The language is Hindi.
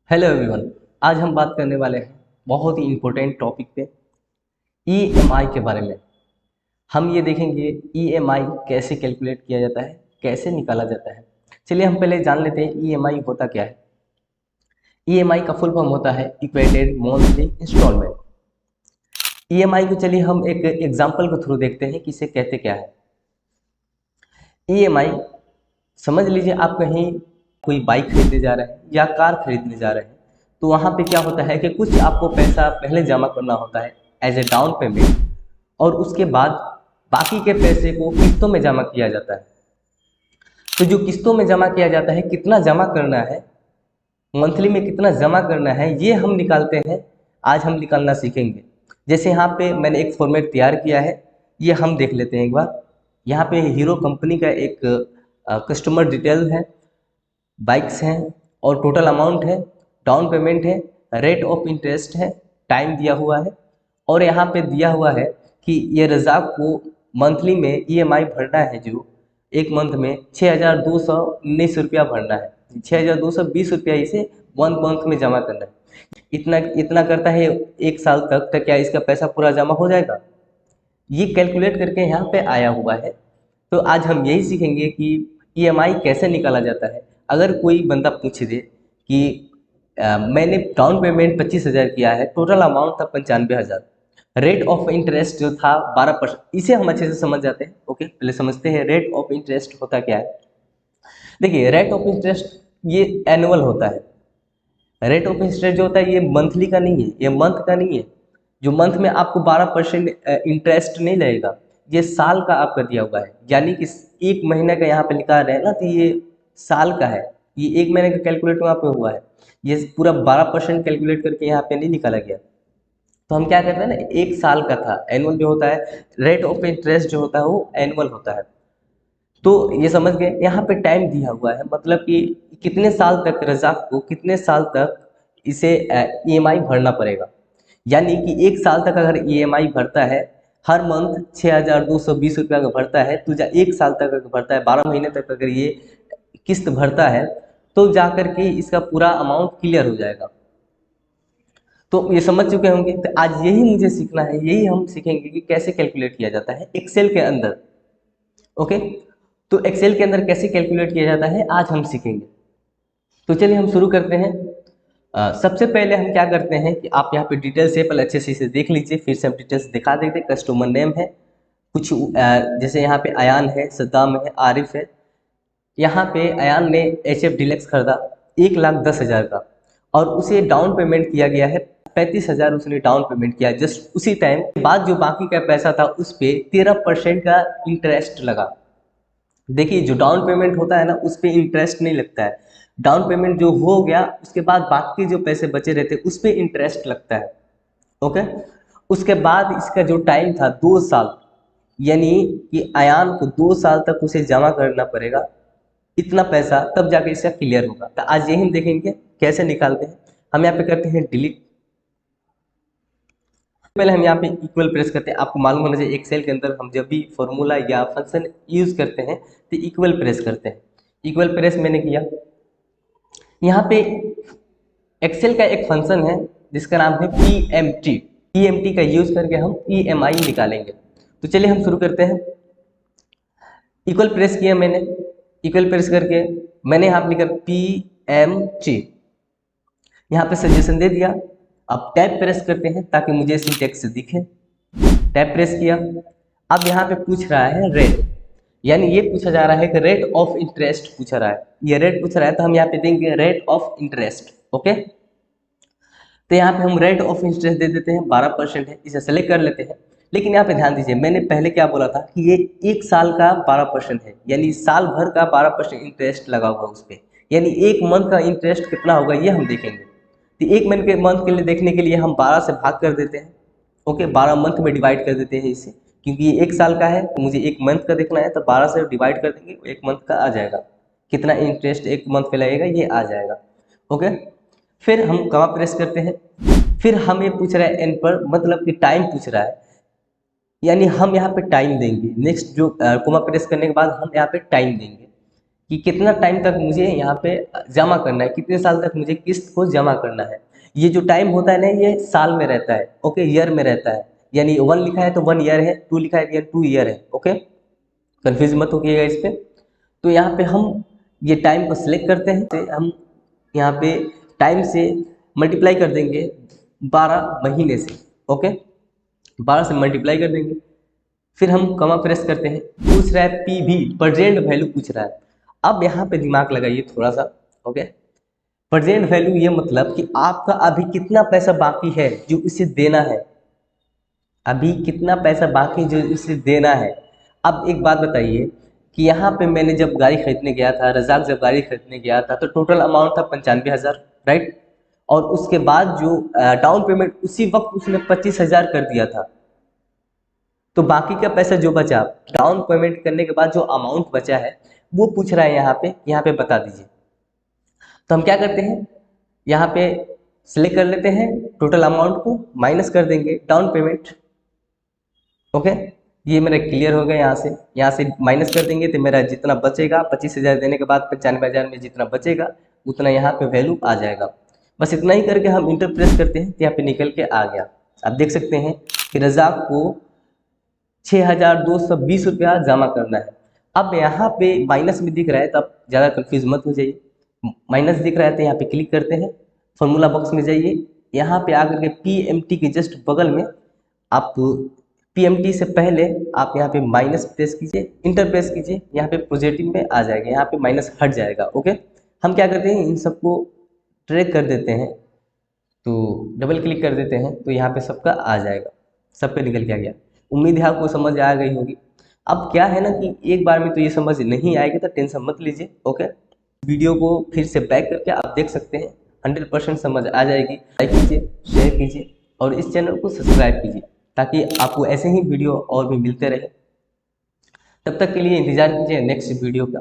Hello everyone. आज हम बात करने वाले हैं बहुत ही इम्पोर्टेंट टॉपिक पे ईएमआई के बारे में। हम ये देखेंगे ईएमआई कैसे कैलकुलेट किया जाता है, कैसे निकाला जाता है। चलिए हम पहले जान लेते हैं ईएमआई होता क्या है। ईएमआई का फुल फॉर्म होता है इक्वेटेड मंथली इंस्टॉलमेंट। ईएमआई को चलिए हम एक एग्जाम्पल के थ्रू देखते हैं कि इसे कहते क्या है। ईएमआई समझ लीजिए आप कहीं कोई बाइक खरीदने जा रहे हैं या कार खरीदने जा रहे हैं, तो वहाँ पे क्या होता है कि कुछ आपको पैसा पहले जमा करना होता है एज ए डाउन पेमेंट, और उसके बाद बाकी के पैसे को किस्तों में जमा किया जाता है। तो जो किस्तों में जमा किया जाता है, कितना जमा करना है, मंथली में कितना जमा करना है, ये हम निकालते हैं। आज हम निकालना सीखेंगे। जैसे यहाँ पे मैंने एक फॉर्मेट तैयार किया है, ये हम देख लेते हैं एक बार। यहाँ पे हीरो कंपनी का एक कस्टमर डिटेल है, बाइक्स हैं और टोटल अमाउंट है, डाउन पेमेंट है, रेट ऑफ इंटरेस्ट है, टाइम दिया हुआ है, और यहाँ पे दिया हुआ है कि ये रज़ाक को मंथली में ईएमआई भरना है, जो एक मंथ में 6,219 रुपया भरना है। 6,220 रुपया इसे वन मंथ में जमा करना है। इतना इतना करता है एक साल तक, तो क्या इसका पैसा पूरा जमा हो जाएगा? ये कैलकुलेट करके यहाँ पे आया हुआ है। तो आज हम यही सीखेंगे कि ईएमआई कैसे निकाला जाता है। अगर कोई बंदा पूछ दे कि मैंने डाउन पेमेंट 25,000 किया है, टोटल अमाउंट था 95,000, रेट ऑफ इंटरेस्ट जो था 12%, इसे हम अच्छे से समझ जाते हैं। ओके, पहले समझते हैं रेट ऑफ इंटरेस्ट होता क्या है। देखिए, रेट ऑफ इंटरेस्ट ये एनुअल होता है। रेट ऑफ इंटरेस्ट जो होता है ये मंथली का नहीं है, ये मंथ का नहीं है। जो मंथ में आपको 12% इंटरेस्ट नहीं लगेगा, ये साल का आपका दिया हुआ है। यानी कि एक महीने का यहाँ पे लिखा रहे हैं ना, तो ये साल का है। ये एक महीने का कैलकुलेट वहाँ पे हुआ है, ये पूरा 12% कैलकुलेट करके यहाँ पे नहीं निकाला गया। तो हम क्या कहते हैं ना, एक साल का था। एनुअल जो होता है, रेट ऑफ इंटरेस्ट जो होता है वो एनुअल होता है। तो ये समझ गए, यहाँ पे टाइम दिया हुआ है, मतलब कि कितने साल तक रज़ाक को, कितने साल तक इसे ईएमआई भरना पड़ेगा। यानी कि एक साल तक अगर ईएमआई भरता है, हर मंथ 6,220 रुपया का भरता है, तो एक साल तक अगर भरता है, 12 महीने तक अगर ये किस्त भरता है, तो जा करके इसका पूरा अमाउंट क्लियर हो जाएगा। तो ये समझ चुके होंगे। तो आज यही मुझे सीखना है, यही हम सीखेंगे कि कैसे कैलकुलेट किया जाता है एक्सेल के अंदर। ओके, तो एक्सेल के अंदर कैसे कैलकुलेट किया जाता है आज हम सीखेंगे। तो चलिए हम शुरू करते हैं। सबसे पहले हम क्या करते हैं कि आप यहाँ पे डिटेल से पहले अच्छे से इसे देख लीजिए, फिर से हम डिटेल्स दिखा देते हैं। कस्टमर नेम है कुछ, जैसे यहाँ पे अयान है, सद्दाम है, आरिफ है। यहाँ पे अयान ने HF डीलक्स खरीदा 1,10,000 का, और उसे डाउन पेमेंट किया गया है 35,000। उसने डाउन पेमेंट किया। जस्ट उसी टाइम बाद जो बाकी का पैसा था उस पर 13% का इंटरेस्ट लगा। देखिए, जो डाउन पेमेंट होता है ना, उस पर इंटरेस्ट नहीं लगता है। डाउन पेमेंट जो हो गया उसके बाद बाकी जो पैसे बचे रहते उस पर इंटरेस्ट लगता है। ओके, उसके बाद इसका जो टाइम था 2 साल, यानी कि अयान को 2 साल तक उसे जमा करना पड़ेगा इतना पैसा, तब जाके इसका क्लियर होगा। तो आज यही हम देखेंगे कैसे निकालते हैं। हम यहाँ पे करते हैं डिलीट। पहले हम यहाँ पे इक्वल प्रेस करते हैं। आपको मालूम होना चाहिए एक्सेल के अंदर हम जब भी फॉर्मूला या फंक्शन यूज करते हैं तो इक्वल प्रेस करते हैं। इक्वल प्रेस मैंने किया। यहाँ पे एक्सेल का एक फंक्शन है जिसका नाम है PMT। PMT का यूज करके हम EMI निकालेंगे। तो चलिए हम शुरू करते हैं। इक्वल प्रेस किया मैंने, इक्वल प्रेस करके मैंने यहाँ पे लिखा PMT, यहाँ पे सजेशन दे दिया। अब टैब प्रेस करते हैं ताकि मुझे सिंटेक्स दिखे। टैब प्रेस किया। अब यहाँ पे पूछ रहा है रेट, यानी ये पूछा जा रहा है कि रेट ऑफ इंटरेस्ट पूछ रहा है। ये रेट पूछ रहा है तो हम यहाँ पे देंगे रेट ऑफ इंटरेस्ट। ओके, तो यहाँ पे हम रेट ऑफ इंटरेस्ट दे देते हैं, 12% है, इसे सेलेक्ट कर लेते हैं। लेकिन यहाँ पे ध्यान दीजिए, मैंने पहले क्या बोला था कि ये एक साल का 12% है, यानी साल भर का 12% इंटरेस्ट लगा हुआ उस पर। यानी एक मंथ का इंटरेस्ट कितना होगा ये हम देखेंगे। तो एक मंथ के लिए देखने के लिए हम 12 से भाग कर देते हैं। ओके, 12 मंथ में डिवाइड कर देते हैं इसे, क्योंकि ये एक साल का है तो मुझे एक मंथ का देखना है, तो 12 से डिवाइड कर देंगे, एक मंथ का आ जाएगा। कितना इंटरेस्ट एक मंथ पे लगेगा ये आ जाएगा। ओके, फिर हम कमा प्रेस करते हैं। फिर हमें पूछ रहा है एन पर, मतलब कि टाइम पूछ रहा है, यानी हम यहाँ पे टाइम देंगे। नेक्स्ट जो कोमा प्रेस करने के बाद हम यहाँ पे टाइम देंगे कि कितना टाइम तक मुझे यहाँ पे जमा करना है, कितने साल तक मुझे किस्त को जमा करना है। ये जो टाइम होता है ना, ये साल में रहता है, ओके, ईयर में रहता है। यानी 1 लिखा है तो 1 ईयर है, 2 लिखा है तो 2 ईयर है, ओके, कंफ्यूज मत होइएगा इस पे। तो यहाँ पे हम ये टाइम को सिलेक्ट करते हैं, तो हम यहाँ पे टाइम से मल्टीप्लाई कर देंगे 12 महीने से, ओके, 12 से मल्टीप्लाई कर देंगे। फिर हम कमा प्रेस करते हैं, पूछ रहा है पीवी, प्रेजेंट वैल्यू पूछ रहा है। अब यहाँ पे दिमाग लगाइए थोड़ा सा, ओके। प्रेजेंट वैल्यू ये मतलब कि आपका अभी कितना पैसा बाकी है जो इसे देना है, अभी कितना पैसा बाकी जो इसे देना है। अब एक बात बताइए कि यहाँ पे मैंने जब गाड़ी खरीदने गया था, रजाक जब गाड़ी खरीदने गया था, तो टोटल अमाउंट था 95,000, राइट। और उसके बाद जो डाउन पेमेंट उसी वक्त उसने 25,000 कर दिया था। तो बाकी का पैसा जो बचा, डाउन पेमेंट करने के बाद जो अमाउंट बचा है, वो पूछ रहा है यहाँ पे बता दीजिए। तो हम क्या करते हैं, यहाँ पे सिलेक्ट कर लेते हैं, टोटल अमाउंट को माइनस कर देंगे डाउन पेमेंट, ओके। ये मेरा क्लियर हो गया। यहाँ से माइनस कर देंगे तो मेरा जितना बचेगा 25,000 देने के बाद 95,000 में जितना बचेगा उतना यहाँ पे वैल्यू आ जाएगा। बस इतना ही करके हम इंटर प्रेस करते हैं तो यहाँ पे निकल के आ गया। आप देख सकते हैं कि रजाक को 6,220 रुपया जमा करना है। अब यहाँ पे माइनस में दिख रहा है तो आप ज़्यादा कन्फ्यूज मत हो जाइए। माइनस दिख रहा है तो यहाँ पे क्लिक करते हैं, फॉर्मूला बॉक्स में जाइए, यहाँ पे आकर के पीएमटी के जस्ट बगल में आप पीएमटी से पहले आप यहाँ पे माइनस प्रेस कीजिए, इंटर प्रेस कीजिए, यहाँ पे पॉजिटिव में आ जाएगा, यहाँ पे माइनस हट जाएगा, ओके। हम क्या करते हैं, इन सबको ट्रैक कर देते हैं, तो डबल क्लिक कर देते हैं तो यहाँ पे सबका आ जाएगा, सब पे निकल के आ गया। उम्मीद है आपको समझ आ गई होगी। अब क्या है ना कि एक बार में तो ये समझ नहीं आएगी तो टेंशन मत लीजिए, ओके। वीडियो को फिर से बैक करके आप देख सकते हैं, 100% समझ आ जाएगी। लाइक कीजिए, शेयर कीजिए और इस चैनल को सब्सक्राइब कीजिए ताकि आपको ऐसे ही वीडियो और भी मिलते रहे। तब तक के लिए इंतजार कीजिए नेक्स्ट वीडियो का।